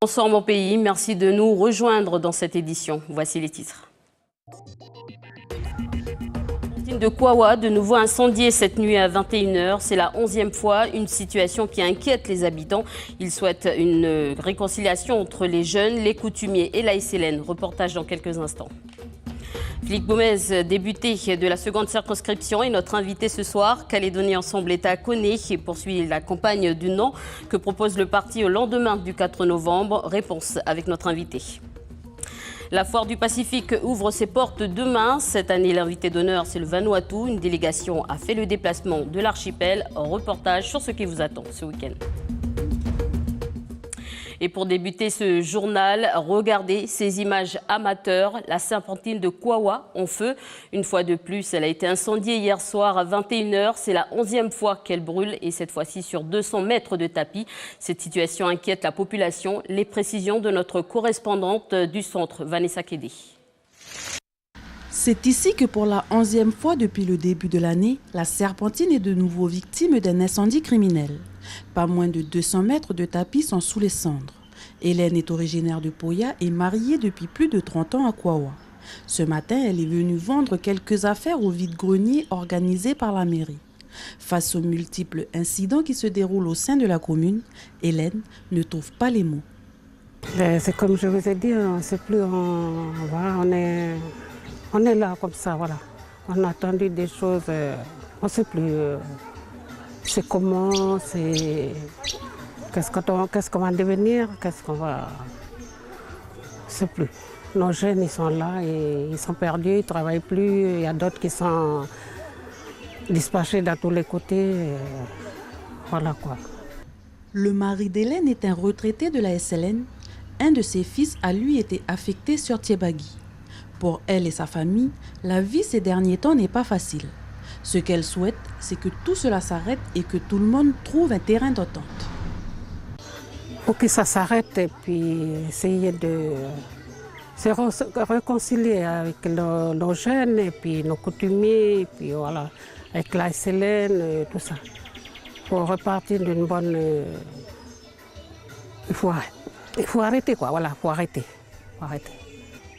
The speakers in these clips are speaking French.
Bonsoir mon pays, merci de nous rejoindre dans cette édition. Voici les titres. De Kouawa, de nouveau incendié cette nuit à 21h. C'est la 11e fois, une situation qui inquiète les habitants. Ils souhaitent une réconciliation entre les jeunes, les coutumiers et la SLN. Reportage dans quelques instants. Philippe Gomez, député de la seconde circonscription, est notre invité ce soir. Calédonie Ensemble est à Koné et poursuit la campagne du non que propose le parti au lendemain du 4 novembre. Réponse avec notre invité. La Foire du Pacifique ouvre ses portes demain. Cette année, l'invité d'honneur, c'est le Vanuatu. Une délégation a fait le déplacement de l'archipel. Reportage sur ce qui vous attend ce week-end. Et pour débuter ce journal, regardez ces images amateurs. La serpentine de Kouawa en feu. Une fois de plus, elle a été incendiée hier soir à 21h. C'est la 11e fois qu'elle brûle et cette fois-ci sur 200 mètres de tapis. Cette situation inquiète la population. Les précisions de notre correspondante du centre, Vanessa Kédé. C'est ici que pour la 11e fois depuis le début de l'année, la serpentine est de nouveau victime d'un incendie criminel. Pas moins de 200 mètres de tapis sont sous les cendres. Hélène est originaire de Poya et mariée depuis plus de 30 ans à Kouawa. Ce matin, elle est venue vendre quelques affaires au vide-grenier organisé par la mairie. Face aux multiples incidents qui se déroulent au sein de la commune, Hélène ne trouve pas les mots. C'est comme je vous ai dit, on sait plus, on est là comme ça, voilà. On a attendu des choses, on ne sait plus. C'est comment, c'est... Qu'est-ce qu'on va devenir, qu'est-ce qu'on va... Je ne sais plus. Nos jeunes, ils sont là, et ils sont perdus, ils ne travaillent plus. Il y a d'autres qui sont dispatchés dans tous les côtés. Voilà quoi. Le mari d'Hélène est un retraité de la SLN. Un de ses fils a lui été affecté sur Tiebagui. Pour elle et sa famille, la vie ces derniers temps n'est pas facile. Ce qu'elle souhaite, c'est que tout cela s'arrête et que tout le monde trouve un terrain d'entente. Pour que ça s'arrête et puis essayer de se réconcilier avec nos jeunes et puis nos coutumiers, et puis voilà, avec la SLN et tout ça. Pour repartir d'une bonne... Il faut arrêter quoi, voilà, il faut arrêter.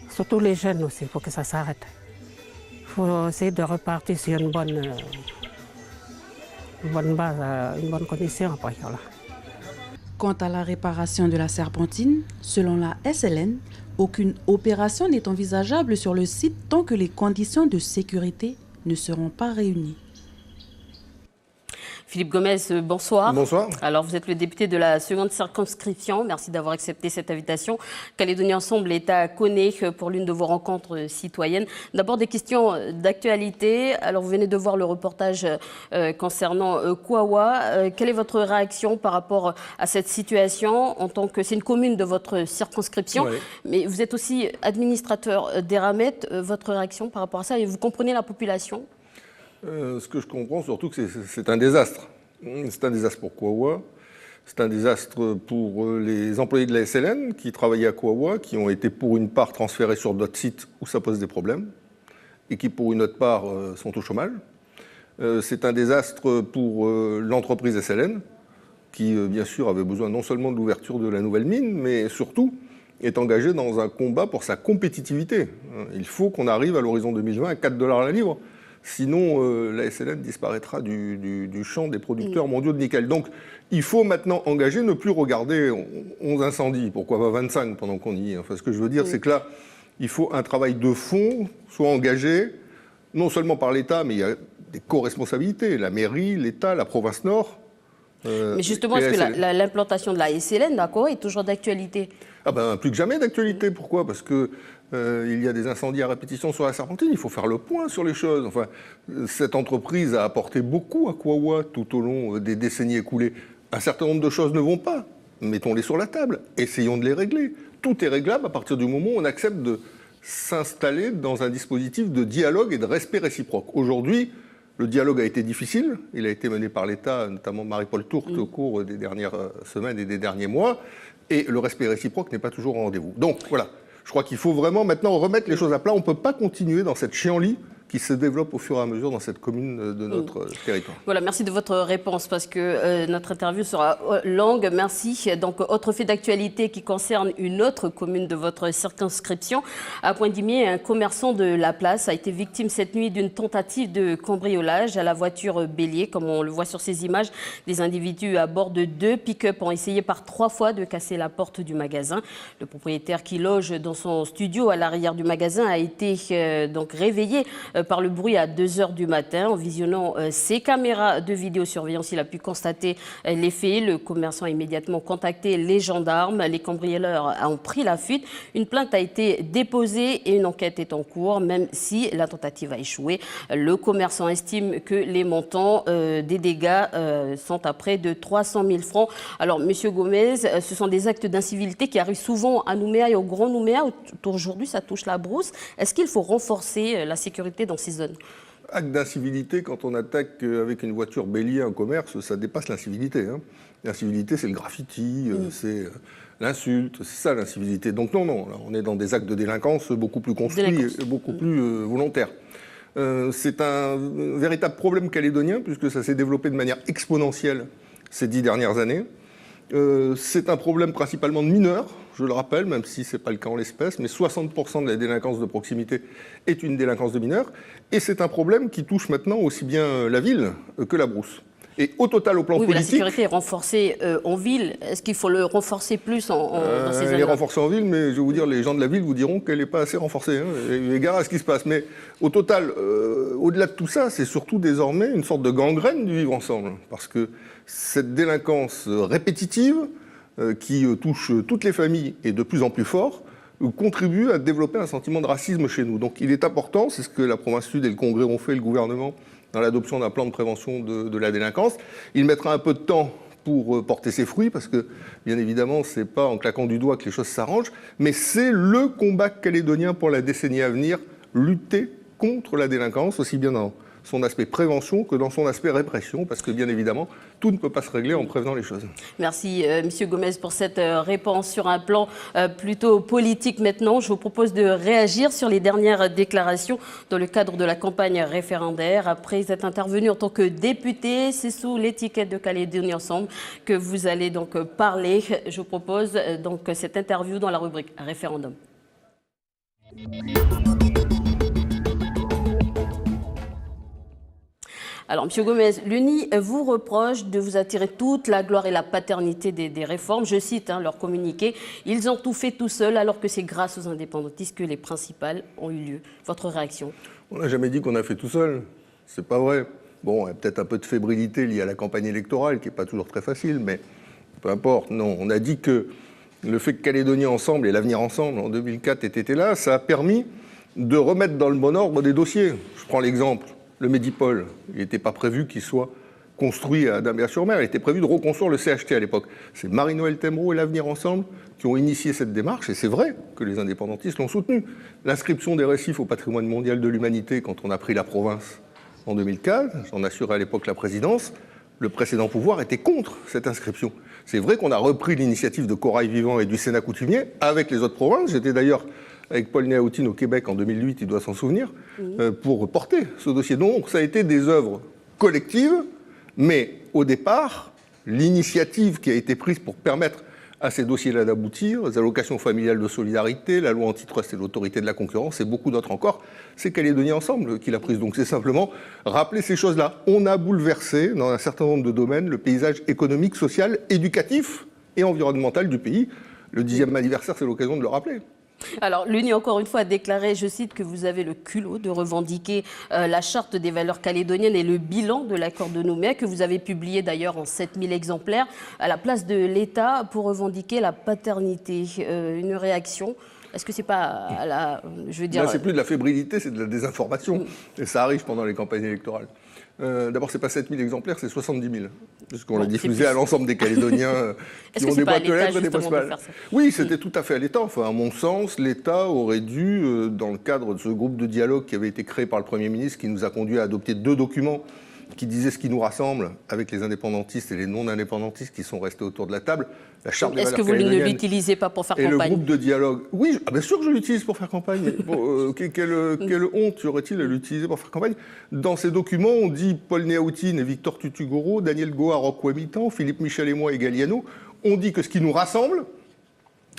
Surtout les jeunes aussi, il faut que ça s'arrête. Il faut essayer de repartir sur une bonne base, une bonne condition après, voilà. Quant à la réparation de la serpentine, selon la SLN, aucune opération n'est envisageable sur le site tant que les conditions de sécurité ne seront pas réunies. Philippe Gomez, bonsoir. Bonsoir. Alors, vous êtes le député de la seconde circonscription. Merci d'avoir accepté cette invitation. Calédonie Ensemble est à Koné pour l'une de vos rencontres citoyennes. D'abord, des questions d'actualité. Alors, vous venez de voir le reportage concernant Kouawa. Quelle est votre réaction par rapport à cette situation en tant que c'est une commune de votre circonscription, oui. Mais vous êtes aussi administrateur d'Eramet. Votre réaction par rapport à ça et vous comprenez la population? Ce que je comprends surtout, que c'est un désastre. C'est un désastre pour Kouawa, c'est un désastre pour les employés de la SLN qui travaillaient à Kouawa, qui ont été pour une part transférés sur d'autres sites où ça pose des problèmes, et qui pour une autre part sont au chômage. C'est un désastre pour l'entreprise SLN, qui bien sûr avait besoin non seulement de l'ouverture de la nouvelle mine, mais surtout est engagée dans un combat pour sa compétitivité. Il faut qu'on arrive à l'horizon 2020 à 4 $ la livre. Sinon, la SLN disparaîtra du champ des producteurs mondiaux de nickel. Donc, il faut maintenant engager, ne plus regarder 11 incendies. Pourquoi pas 25 pendant qu'on y est? Enfin, ce que je veux dire, c'est que là, il faut un travail de fond, soit engagé, non seulement par l'État, mais il y a des co-responsabilités. La mairie, l'État, la province Nord. Mais justement, est-ce que l'implantation de la SLN, d'accord, est toujours d'actualité? Ah ben, plus que jamais d'actualité. Pourquoi? Parce que il y a des incendies à répétition sur la serpentine, il faut faire le point sur les choses. Enfin, cette entreprise a apporté beaucoup à Kouawa tout au long des décennies écoulées. Un certain nombre de choses ne vont pas. Mettons-les sur la table, essayons de les régler. Tout est réglable à partir du moment où on accepte de s'installer dans un dispositif de dialogue et de respect réciproque. Aujourd'hui, le dialogue a été difficile, il a été mené par l'État, notamment Marie-Paul Tourte, au cours des dernières semaines et des derniers mois, et le respect réciproque n'est pas toujours au rendez-vous. Donc voilà. Je crois qu'il faut vraiment maintenant remettre les choses à plat. On ne peut pas continuer dans cette chienlit qui se développe au fur et à mesure dans cette commune de notre territoire. Voilà, merci de votre réponse parce que notre interview sera longue. Merci. Donc, autre fait d'actualité qui concerne une autre commune de votre circonscription. À Poindimié, un commerçant de la place a été victime cette nuit d'une tentative de cambriolage à la voiture bélier. Comme on le voit sur ces images, des individus à bord de 2 pick-up ont essayé par 3 fois de casser la porte du magasin. Le propriétaire qui loge dans son studio à l'arrière du magasin a été donc réveillé par le bruit à 2 h du matin. En visionnant ses caméras de vidéosurveillance, il a pu constater les faits. Le commerçant a immédiatement contacté les gendarmes. Les cambrioleurs ont pris la fuite. Une plainte a été déposée et une enquête est en cours, même si la tentative a échoué. Le commerçant estime que les montants des dégâts sont à près de 300 000 francs. Alors, Monsieur Gomez, ce sont des actes d'incivilité qui arrivent souvent à Nouméa et au Grand Nouméa. Aujourd'hui, ça touche la brousse. Est-ce qu'il faut renforcer la sécurité dans ces zones? Acte d'incivilité, quand on attaque avec une voiture bélier un commerce, ça dépasse l'incivilité. Hein. L'incivilité, c'est le graffiti, c'est l'insulte, c'est ça l'incivilité. Donc non, là, on est dans des actes de délinquance beaucoup plus construits et beaucoup plus volontaires. C'est un véritable problème calédonien, puisque ça s'est développé de manière exponentielle ces 10 dernières années. C'est un problème principalement de mineurs, je le rappelle, même si ce n'est pas le cas en l'espèce, mais 60% de la délinquance de proximité est une délinquance de mineurs. Et c'est un problème qui touche maintenant aussi bien la ville que la brousse. Et au total, au plan politique... la sécurité est renforcée en ville. Est-ce qu'il faut le renforcer plus dans ces zones-là? Elle est renforcée en ville, mais je vais vous dire, les gens de la ville vous diront qu'elle n'est pas assez renforcée. Hein, égard à ce qui se passe. Mais au total, au-delà de tout ça, c'est surtout désormais une sorte de gangrène du vivre ensemble. Parce que cette délinquance répétitive, qui touche toutes les familles et de plus en plus fort, contribue à développer un sentiment de racisme chez nous. Donc il est important, c'est ce que la province Sud et le Congrès ont fait, le gouvernement, dans l'adoption d'un plan de prévention de la délinquance. Il mettra un peu de temps pour porter ses fruits, parce que, bien évidemment, ce n'est pas en claquant du doigt que les choses s'arrangent, mais c'est le combat calédonien pour la décennie à venir, lutter contre la délinquance, aussi bien dans son aspect prévention que dans son aspect répression, parce que, bien évidemment, tout ne peut pas se régler en prévenant les choses. Merci, Monsieur Gomez, pour cette réponse sur un plan plutôt politique. Maintenant, je vous propose de réagir sur les dernières déclarations dans le cadre de la campagne référendaire. Après être intervenu en tant que député, c'est sous l'étiquette de Calédonie Ensemble que vous allez donc parler. Je vous propose donc cette interview dans la rubrique référendum. Alors, M. Gomez, l'UNI vous reproche de vous attirer toute la gloire et la paternité des réformes. Je cite leur communiqué. Ils ont tout fait tout seuls, alors que c'est grâce aux indépendantistes que les principales ont eu lieu. Votre réaction? On n'a jamais dit qu'on a fait tout seul. C'est pas vrai. Bon, il y a peut-être un peu de fébrilité liée à la campagne électorale, qui n'est pas toujours très facile, mais peu importe. Non, on a dit que le fait que Calédonie Ensemble et l'Avenir Ensemble, en 2004, aient été là, ça a permis de remettre dans le bon ordre des dossiers. Je prends l'exemple. Le Médipôle, il n'était pas prévu qu'il soit construit à Dambert-sur-Mer, il était prévu de reconstruire le CHT à l'époque. C'est Marie-Noëlle Temmereau et l'Avenir Ensemble qui ont initié cette démarche, et c'est vrai que les indépendantistes l'ont soutenu. L'inscription des récifs au patrimoine mondial de l'humanité, quand on a pris la province en 2004, j'en assurais à l'époque la présidence, le précédent pouvoir était contre cette inscription. C'est vrai qu'on a repris l'initiative de Corail Vivant et du Sénat coutumier avec les autres provinces. J'étais d'ailleurs avec Paul Néaoutine au Québec en 2008, il doit s'en souvenir, pour porter ce dossier. Donc ça a été des œuvres collectives, mais au départ, l'initiative qui a été prise pour permettre à ces dossiers-là d'aboutir, les allocations familiales de solidarité, la loi antitrust et l'autorité de la concurrence, et beaucoup d'autres encore, c'est Calédonie Ensemble qui l'a prise. Donc c'est simplement rappeler ces choses-là. On a bouleversé, dans un certain nombre de domaines, le paysage économique, social, éducatif et environnemental du pays. Le 10e anniversaire, c'est l'occasion de le rappeler. Alors, l'UNI, encore une fois, a déclaré, je cite, que vous avez le culot de revendiquer la charte des valeurs calédoniennes et le bilan de l'accord de Nouméa, que vous avez publié d'ailleurs en 7000 exemplaires, à la place de l'État pour revendiquer la paternité. Une réaction? Est-ce que c'est pas je veux dire... Là, c'est plus de la fébrilité, c'est de la désinformation. Et ça arrive pendant les campagnes électorales. D'abord, c'est pas 7000 exemplaires, c'est 70 000. Puisqu'on l'a diffusé à l'ensemble des Calédoniens qui ont des boîtes de lettres et des postales. Oui, c'était tout à fait à l'État. Enfin, à mon sens, l'État aurait dû, dans le cadre de ce groupe de dialogue qui avait été créé par le Premier ministre, qui nous a conduit à adopter 2 documents qui disait ce qui nous rassemble avec les indépendantistes et les non-indépendantistes qui sont restés autour de la table. La charte des Est-ce valeurs que vous ne calédoniennes l'utilisez pas pour faire et campagne? le groupe de dialogue. Oui, bien sûr que je l'utilise pour faire campagne. Bon, quelle honte y aurait-il à l'utiliser pour faire campagne? Dans ces documents, on dit Paul Néautine et Victor Tutugoro, Daniel Goa, Roch Wamitan, Philippe Michel et moi et Galliano, on dit que ce qui nous rassemble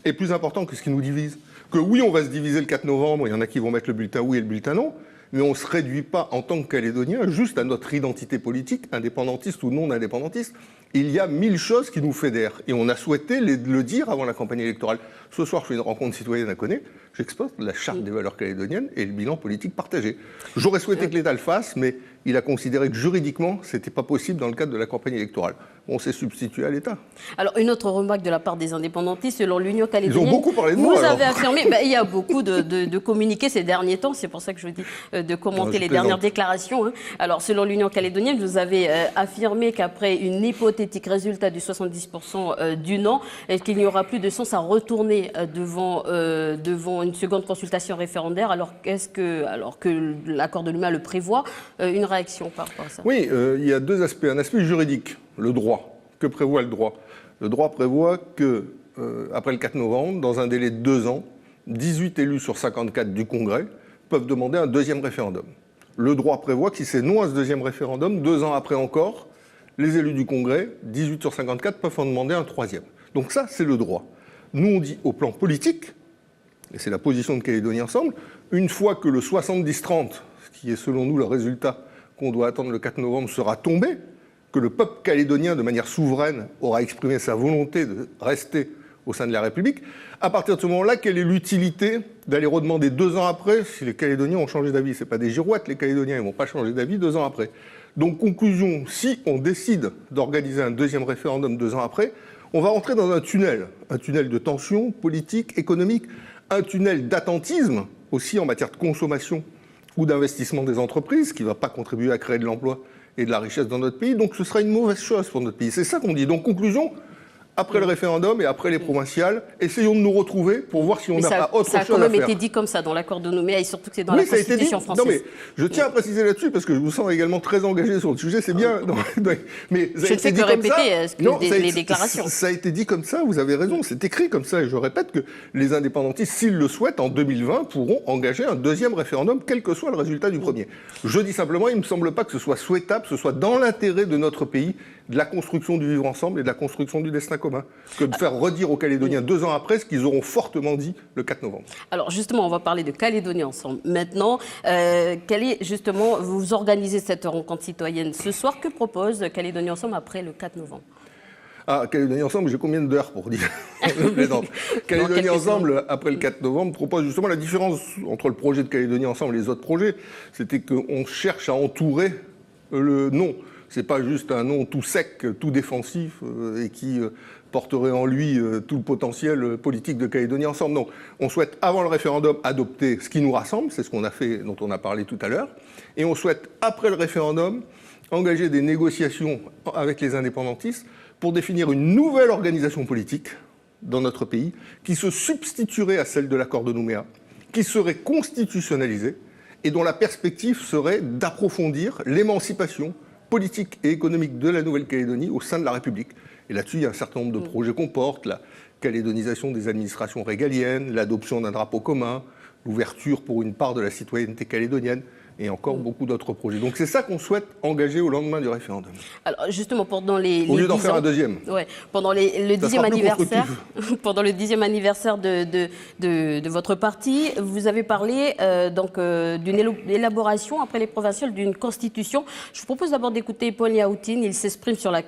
est plus important que ce qui nous divise. Que oui, on va se diviser le 4 novembre, il y en a qui vont mettre le bulletin oui et le bulletin non, mais on ne se réduit pas en tant que Calédonien juste à notre identité politique, indépendantiste ou non indépendantiste. Il y a 1000 choses qui nous fédèrent. Et on a souhaité le dire avant la campagne électorale. Ce soir, je fais une rencontre citoyenne à Koné. J'expose la charte des valeurs calédoniennes et le bilan politique partagé. J'aurais souhaité que l'État le fasse, mais il a considéré que juridiquement, ce n'était pas possible dans le cadre de la campagne électorale. On s'est substitué à l'État. Alors, une autre remarque de la part des indépendantistes, selon l'Union calédonienne. Ils ont beaucoup parlé de moi, Vous alors. avez affirmé, il y a beaucoup de communiqués ces derniers temps, c'est pour ça que je vous dis de commenter les dernières déclarations. Hein. Alors, selon l'Union calédonienne, vous avez affirmé qu'après une hypothétique résultat du 70% du non, est-ce qu'il n'y aura plus de sens à retourner devant une seconde consultation référendaire, alors que l'accord de Nouméa le prévoit, une réaction par rapport à ça? Oui, il y a deux aspects. Un aspect juridique, le droit. Que prévoit le droit? Le droit prévoit que, après le 4 novembre, dans un délai de 2 ans, 18 élus sur 54 du Congrès peuvent demander un deuxième référendum. Le droit prévoit que si c'est non à ce deuxième référendum, 2 ans après encore, les élus du Congrès, 18 sur 54, peuvent en demander un troisième. Donc ça, c'est le droit. Nous, on dit au plan politique, et c'est la position de Calédonie Ensemble, une fois que le 70-30, ce qui est selon nous le résultat qu'on doit attendre le 4 novembre, sera tombé, que le peuple calédonien, de manière souveraine, aura exprimé sa volonté de rester au sein de la République, à partir de ce moment-là, quelle est l'utilité d'aller redemander 2 ans après si les Calédoniens ont changé d'avis? Ce n'est pas des girouettes, les Calédoniens, ils ne vont pas changer d'avis 2 ans après. Donc, conclusion, si on décide d'organiser un deuxième référendum 2 ans après, on va rentrer dans un tunnel de tension politique, économique, un tunnel d'attentisme, aussi en matière de consommation ou d'investissement des entreprises, qui ne va pas contribuer à créer de l'emploi et de la richesse dans notre pays. Donc ce sera une mauvaise chose pour notre pays. C'est ça qu'on dit. Donc conclusion, après le référendum et après les provinciales, essayons de nous retrouver pour voir si on n'a pas autre chose à faire. Ça a quand même été dit comme ça dans l'accord de Nouméa et surtout que c'est dans la Constitution française. Non mais je tiens à préciser là-dessus parce que je vous sens également très engagé sur le sujet, c'est bien. Mais je ne fais que répéter les déclarations. Ça a été dit comme ça, vous avez raison, c'est écrit comme ça et je répète que les indépendantistes, s'ils le souhaitent, en 2020, pourront engager un deuxième référendum, quel que soit le résultat du premier. Je dis simplement, il ne me semble pas que ce soit souhaitable, ce soit dans l'intérêt de notre pays, de la construction du vivre ensemble et de la construction du destin commun, que de faire redire aux Calédoniens 2 ans après ce qu'ils auront fortement dit le 4 novembre. Alors justement, on va parler de Calédonie Ensemble. Maintenant, vous organisez cette rencontre citoyenne ce soir. Que propose Calédonie Ensemble après le 4 novembre? Ah, Calédonie Ensemble, j'ai combien d'heures pour dire? Calédonie Ensemble, après le 4 novembre, propose justement la différence entre le projet de Calédonie Ensemble et les autres projets. C'était qu'on cherche à entourer le non. C'est pas juste un non tout sec, tout défensif et qui porterait en lui tout le potentiel politique de Calédonie Ensemble. Non, on souhaite avant le référendum adopter ce qui nous rassemble, c'est ce qu'on a fait, dont on a parlé tout à l'heure, et on souhaite après le référendum engager des négociations avec les indépendantistes pour définir une nouvelle organisation politique dans notre pays qui se substituerait à celle de l'accord de Nouméa, qui serait constitutionnalisée et dont la perspective serait d'approfondir l'émancipation politique et économique de la Nouvelle-Calédonie au sein de la République. Et là-dessus, il y a un certain nombre de projets qu'on porte, la calédonisation des administrations régaliennes, l'adoption d'un drapeau commun, l'ouverture pour une part de la citoyenneté calédonienne, et encore beaucoup d'autres projets. Donc c'est ça qu'on souhaite engager au lendemain du référendum. Alors justement, pendant les au lieu d'en faire un deuxième. Ouais, pendant le 10e anniversaire, pendant le 10e anniversaire de votre parti, vous avez parlé d'une élaboration après les provinciales d'une constitution. Je vous propose d'abord d'écouter Paul Néautine. Il s'exprime sur la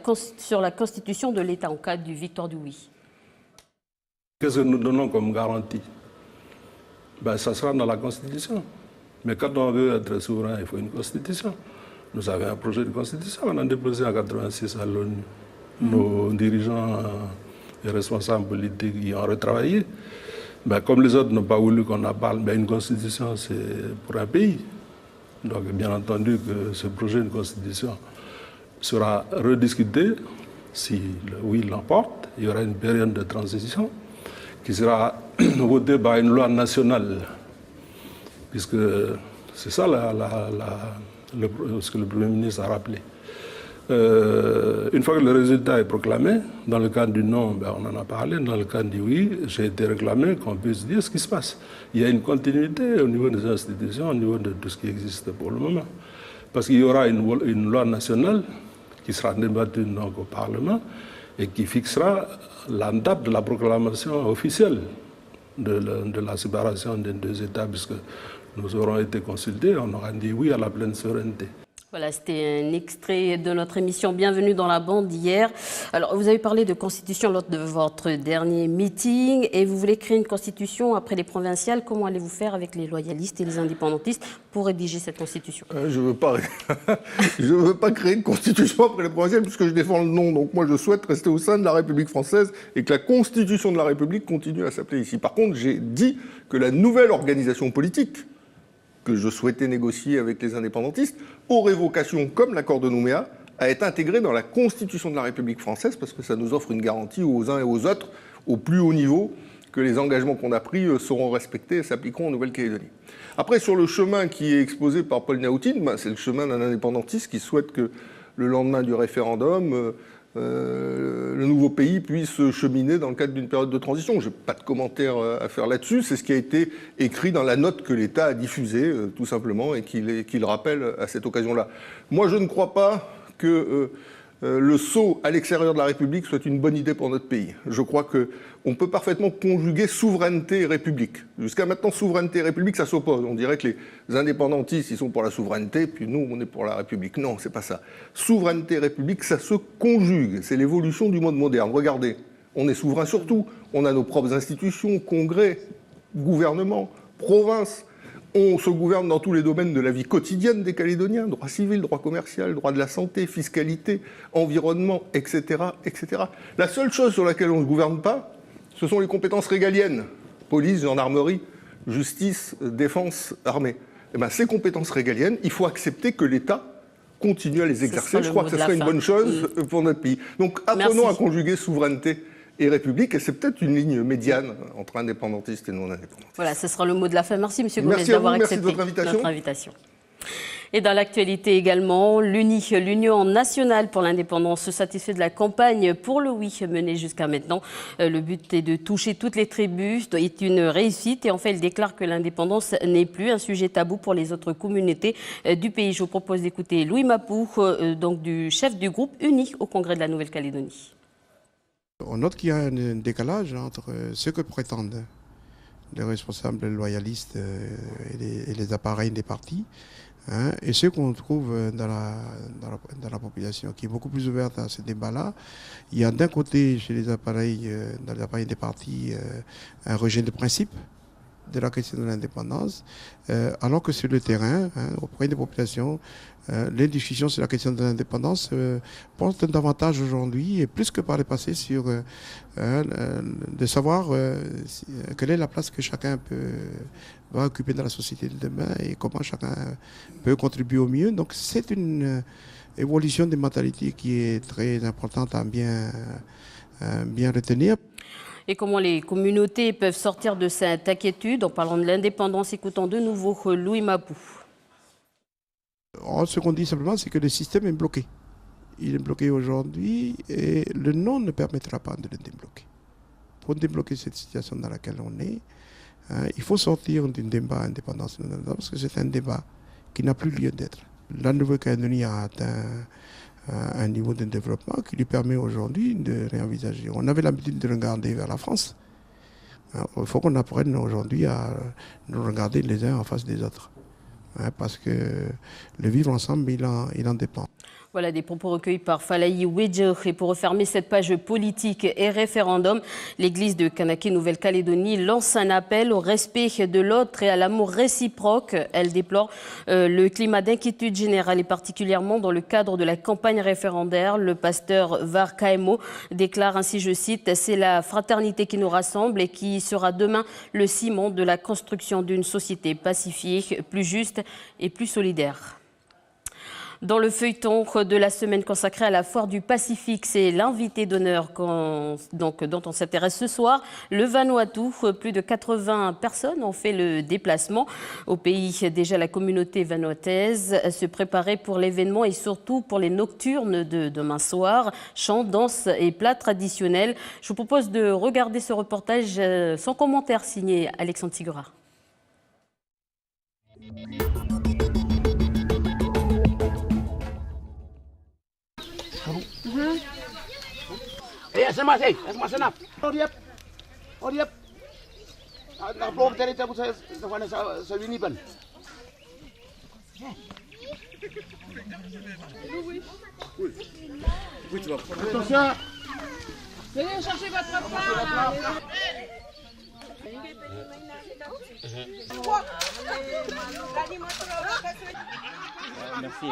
constitution de l'État en cas du victoire du oui. Qu'est-ce que nous donnons comme garantie? Ça sera dans la constitution. Mais quand on veut être souverain, il faut une constitution. Nous avons un projet de constitution, on a déposé en 1986 à l'ONU. Nos dirigeants et responsables politiques y ont retravaillé. Comme les autres n'ont pas voulu qu'on en parle, une constitution, c'est pour un pays. Donc, bien entendu que ce projet de constitution sera rediscuté. Si le oui l'emporte, il y aura une période de transition qui sera votée par une loi nationale. Puisque c'est ça ce que le Premier ministre a rappelé. Une fois que le résultat est proclamé, dans le cas du non, ben on en a parlé, dans le cas du oui, j'ai été réclamé qu'on puisse dire ce qui se passe. Il y a une continuité au niveau des institutions, au niveau de tout ce qui existe pour le moment. Parce qu'il y aura une loi nationale qui sera débattue donc au Parlement et qui fixera la date de la proclamation officielle de la séparation des deux États, puisque nous aurons été consultés, on aura dit oui à la pleine souveraineté. Voilà, c'était un extrait de notre émission Bienvenue dans la bande d'hier. Alors, vous avez parlé de constitution lors de votre dernier meeting et vous voulez créer une constitution après les provinciales. Comment allez-vous faire avec les loyalistes et les indépendantistes pour rédiger cette constitution? Je ne veux pas créer une constitution après les provinciales puisque je défends le non. Donc moi, je souhaite rester au sein de la République française et que la constitution de la République continue à s'appeler ici. Par contre, j'ai dit que la nouvelle organisation politique que je souhaitais négocier avec les indépendantistes aurait vocation, comme l'accord de Nouméa, à être intégrée dans la Constitution de la République française parce que ça nous offre une garantie aux uns et aux autres, au plus haut niveau, que les engagements qu'on a pris seront respectés et s'appliqueront en Nouvelle-Calédonie. Après, sur le chemin qui est exposé par Paul Naoutine, c'est le chemin d'un indépendantiste qui souhaite que le lendemain du référendum, le nouveau pays puisse cheminer dans le cadre d'une période de transition. Je n'ai pas de commentaire à faire là-dessus. C'est ce qui a été écrit dans la note que l'État a diffusée, tout simplement, et qu'il rappelle à cette occasion-là. Moi, je ne crois pas que le saut à l'extérieur de la République soit une bonne idée pour notre pays. Je crois qu'on peut parfaitement conjuguer souveraineté et République. Jusqu'à maintenant, souveraineté et République, ça s'oppose. On dirait que les indépendantistes, ils sont pour la souveraineté, puis nous, on est pour la République. Non, c'est pas ça. Souveraineté et République, ça se conjugue. C'est l'évolution du monde moderne. Regardez, on est souverain sur tout. On a nos propres institutions, congrès, gouvernement, province. On se gouverne dans tous les domaines de la vie quotidienne des Calédoniens, droit civil, droit commercial, droit de la santé, fiscalité, environnement, etc., etc. La seule chose sur laquelle on ne se gouverne pas, ce sont les compétences régaliennes. Police, gendarmerie, justice, défense, armée. Et bien, ces compétences régaliennes, il faut accepter que l'État continue à les exercer. Je crois que ce serait une bonne chose pour notre pays. Donc, apprenons à conjuguer souveraineté et République, et c'est peut-être une ligne médiane entre indépendantistes et non-indépendantistes. Voilà, ce sera le mot de la fin. Merci, M. Gomez, d'avoir accepté notre invitation. Et dans l'actualité également, l'Union nationale pour l'indépendance se satisfait de la campagne pour le oui menée jusqu'à maintenant. Le but est de toucher toutes les tribus, est une réussite. Et en fait, il déclare que l'indépendance n'est plus un sujet tabou pour les autres communautés du pays. Je vous propose d'écouter Louis Mapou, donc du chef du groupe Uni au Congrès de la Nouvelle-Calédonie. On note qu'il y a un décalage entre ce que prétendent les responsables loyalistes et les appareils des partis et ce qu'on trouve dans la population qui est beaucoup plus ouverte à ce débat-là. Il y a d'un côté chez les appareils, dans les appareils des partis, un rejet de principe de la question de l'indépendance, alors que sur le terrain, auprès des populations, les discussions sur la question de l'indépendance portent davantage aujourd'hui, et plus que par le passé, sur de savoir quelle est la place que chacun va occuper dans la société de demain et comment chacun peut contribuer au mieux. Donc c'est une évolution des mentalités qui est très importante à bien retenir. Et comment les communautés peuvent sortir de cette inquiétude en parlant de l'indépendance, écoutons de nouveau Louis Mapou. Ce qu'on dit simplement, c'est que le système est bloqué. Il est bloqué aujourd'hui et le non ne permettra pas de le débloquer. Pour débloquer cette situation dans laquelle on est, il faut sortir d'un débat indépendance parce que c'est un débat qui n'a plus lieu d'être. La Nouvelle-Calédonie a atteint un niveau de développement qui lui permet aujourd'hui de réenvisager. On avait l'habitude de regarder vers la France. Il faut qu'on apprenne aujourd'hui à nous regarder les uns en face des autres. Parce que le vivre ensemble, il en dépend. Voilà des propos recueillis par Falaï Wedjer. Et pour refermer cette page politique et référendum, l'église de Kanake, Nouvelle-Calédonie, lance un appel au respect de l'autre et à l'amour réciproque. Elle déplore le climat d'inquiétude générale et particulièrement dans le cadre de la campagne référendaire. Le pasteur Var Kaemo déclare ainsi, je cite, « C'est la fraternité qui nous rassemble et qui sera demain le ciment de la construction d'une société pacifiée, plus juste et plus solidaire ». Dans le feuilleton de la semaine consacrée à la foire du Pacifique, c'est l'invité d'honneur dont on s'intéresse ce soir, le Vanuatu. Plus de 80 personnes ont fait le déplacement au pays. Déjà, la communauté vanuataise se préparait pour l'événement et surtout pour les nocturnes de demain soir. Chants, danses et plats traditionnels. Je vous propose de regarder ce reportage sans commentaire signé Alexandre Sigura. Venez chercher votre repas. Merci.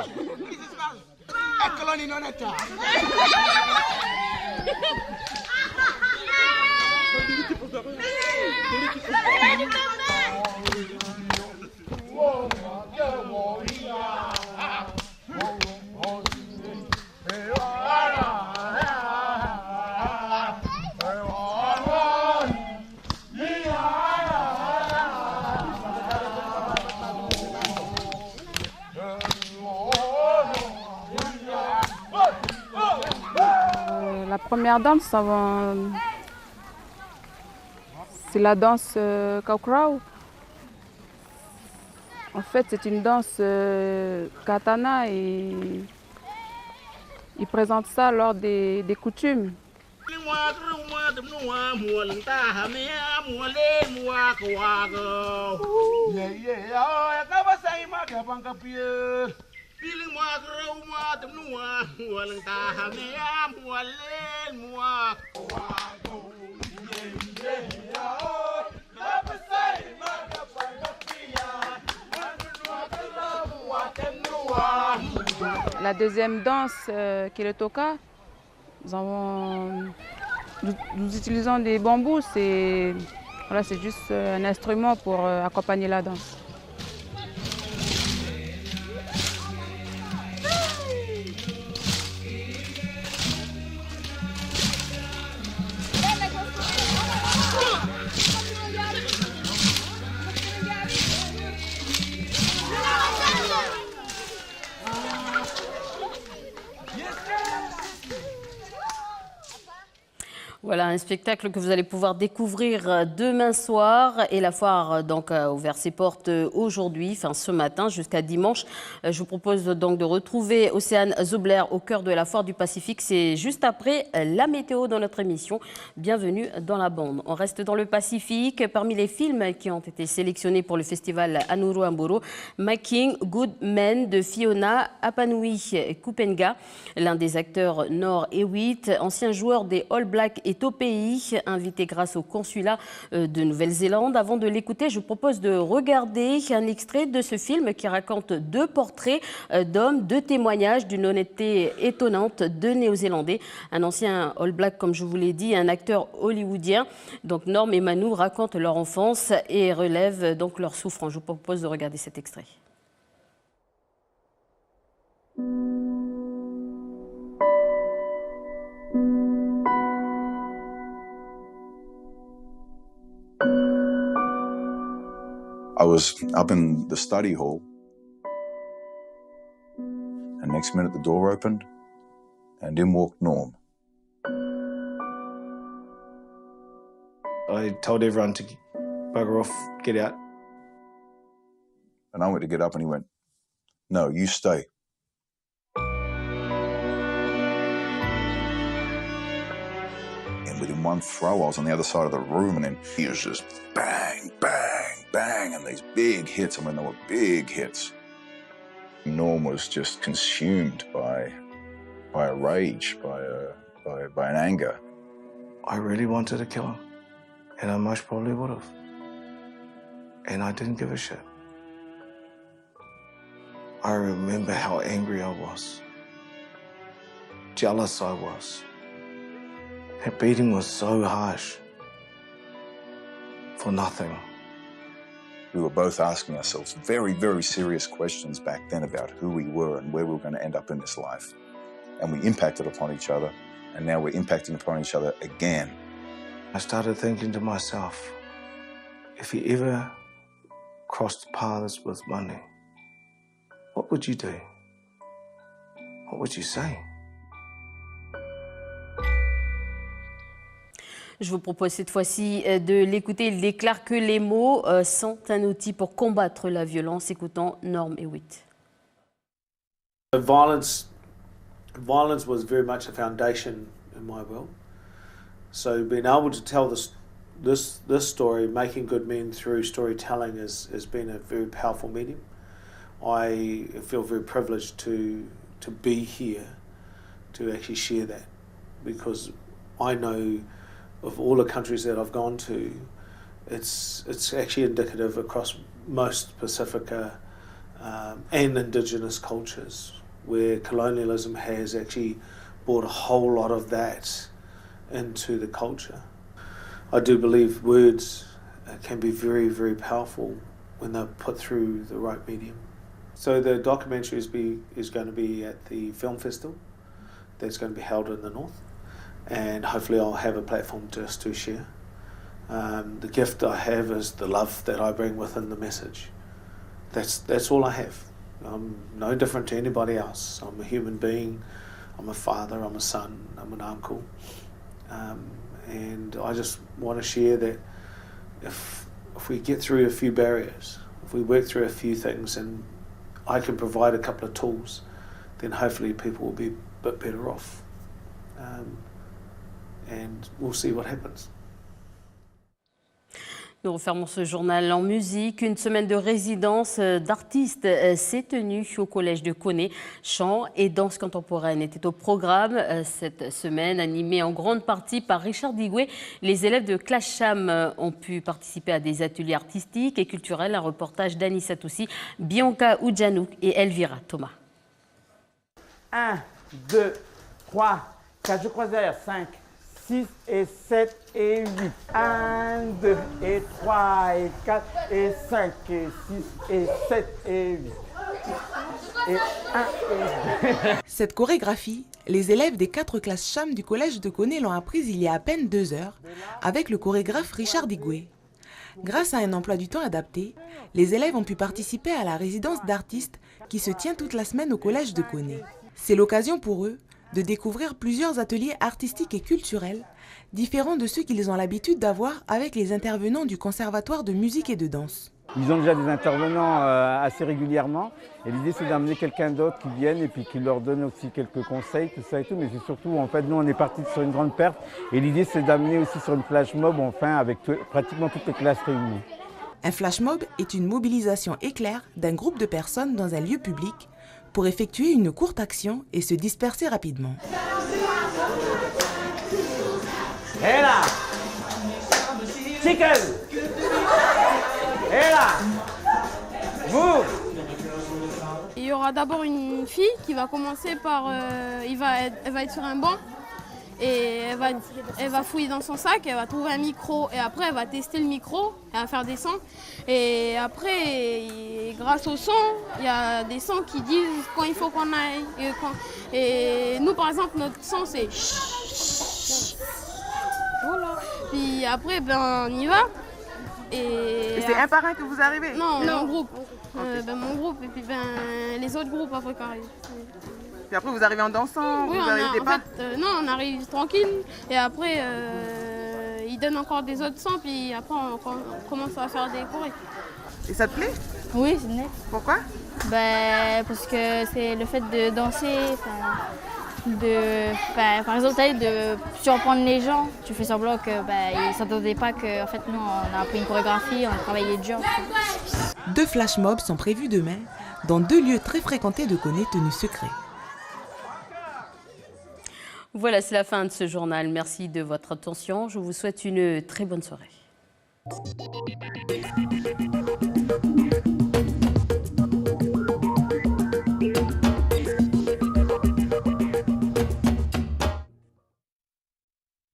La première danse, c'est la danse Kaukrau. En fait, c'est une danse katana et ils présentent ça lors des coutumes. La deuxième danse, qui est le toka, nous utilisons des bambous. C'est juste un instrument pour accompagner la danse. Voilà un spectacle que vous allez pouvoir découvrir demain soir et la foire donc a ouvert ses portes aujourd'hui, enfin ce matin jusqu'à dimanche. Je vous propose donc de retrouver Océane Zobler au cœur de la foire du Pacifique. C'est juste après la météo dans notre émission. Bienvenue dans la bande. On reste dans le Pacifique. Parmi les films qui ont été sélectionnés pour le festival Anuru Amburu, Making Good Men de Fiona Apanui Kupenga, l'un des acteurs Nord Hewitt, ancien joueur des All Blacks, est au pays, invité grâce au consulat de Nouvelle-Zélande. Avant de l'écouter, je vous propose de regarder un extrait de ce film qui raconte deux portraits d'hommes, deux témoignages d'une honnêteté étonnante de Néo-Zélandais. Un ancien All Black, comme je vous l'ai dit, un acteur hollywoodien. Donc Norm et Manu racontent leur enfance et relèvent donc leur souffrance. Je vous propose de regarder cet extrait. I was up in the study hall, and next minute the door opened, and in walked Norm. I told everyone to bugger off, get out. And I went to get up, and he went, "No, you stay." And within one throw, I was on the other side of the room, and then he was just bang, bang, bang, and these big hits. I mean, they were big hits. Norm was just consumed by a rage, by an anger. I really wanted to kill him, and I most probably would have. And I didn't give a shit. I remember how angry I was, jealous I was. That beating was so harsh, for nothing. We were both asking ourselves very, very serious questions back then about who we were and where we were going to end up in this life. And we impacted upon each other, and now we're impacting upon each other again. I started thinking to myself, if you ever crossed paths with money, what would you do? What would you say? Je vous propose cette fois-ci de l'écouter. Il déclare que les mots sont un outil pour combattre la violence. Écoutons Norm Hewitt. Violence was very much a foundation in my world. So being able to tell this story, making good men through storytelling, has been a very powerful medium. I feel very privileged to be here to actually share that, because I know of all the countries that I've gone to, it's actually indicative across most Pacifica and indigenous cultures, where colonialism has actually brought a whole lot of that into the culture. I do believe words can be very, very powerful when they're put through the right medium. So the documentary is going to be at the film festival that's going to be held in the north, and hopefully I'll have a platform just to share. The gift I have is the love that I bring within the message. That's all I have. I'm no different to anybody else. I'm a human being. I'm a father, I'm a son, I'm an uncle. And I just want to share that if we get through a few barriers, if we work through a few things, and I can provide a couple of tools, then hopefully people will be a bit better off. And we'll see what happens. Nous refermons ce journal en musique. Une semaine de résidence d'artistes s'est tenue au collège de Koné. Chant et danse contemporaine étaient au programme cette semaine, animée en grande partie par Richard Digwe. Les élèves de Classe Cham ont pu participer à des ateliers artistiques et culturels. Un reportage d'Annie Satoussi, Bianca Oudjanouk et Elvira Thomas. 1, 2, 3, 4 croiseurs, 5, 6 et 7 et 8. 1, 2 et 3 et 4 et 5 et 6 et 7 et 8. Et 1 et 2. Cette chorégraphie, les élèves des 4 classes Cham du collège de Koné l'ont apprise il y a à peine 2 heures avec le chorégraphe Richard Digwe. Grâce à un emploi du temps adapté, les élèves ont pu participer à la résidence d'artistes qui se tient toute la semaine au collège de Koné. C'est l'occasion pour eux de découvrir plusieurs ateliers artistiques et culturels, différents de ceux qu'ils ont l'habitude d'avoir avec les intervenants du Conservatoire de musique et de danse. Ils ont déjà des intervenants assez régulièrement, et l'idée c'est d'amener quelqu'un d'autre qui vienne et puis qui leur donne aussi quelques conseils, tout ça et tout, mais c'est surtout, en fait, nous on est partis sur une grande perte, et l'idée c'est d'amener aussi sur une flash mob, enfin, avec pratiquement toutes les classes réunies. Un flash mob est une mobilisation éclair d'un groupe de personnes dans un lieu public pour effectuer une courte action et se disperser rapidement. Hé là! Chicken! Hé là! Vous! Il y aura d'abord une fille qui va commencer par... elle va être sur un banc et elle va fouiller dans son sac, elle va trouver un micro et après elle va tester le micro, elle va faire des sons. Et après, grâce au son, il y a des sons qui disent quand il faut qu'on aille. Et nous par exemple, notre son c'est... Voilà. Puis après, on y va. Et c'est un par un que vous arrivez? Non, mon groupe. Mon groupe et puis les autres groupes après qui arrivent. Puis après vous arrivez en dansant? Oui, vous arrivez des pas? non, on arrive tranquille et après ils donnent encore des autres sons puis après on commence à faire des chorés. Et ça te plaît? Oui, c'est net. Pourquoi? Parce que c'est le fait de danser, par exemple, de surprendre les gens. Tu fais semblant qu'ils ne s'attendaient pas que fait, nous, on a appris une chorégraphie, on a travaillé dur. 2 flash mobs sont prévus demain dans 2 lieux très fréquentés de Koné tenus secrets. Voilà, c'est la fin de ce journal. Merci de votre attention. Je vous souhaite une très bonne soirée.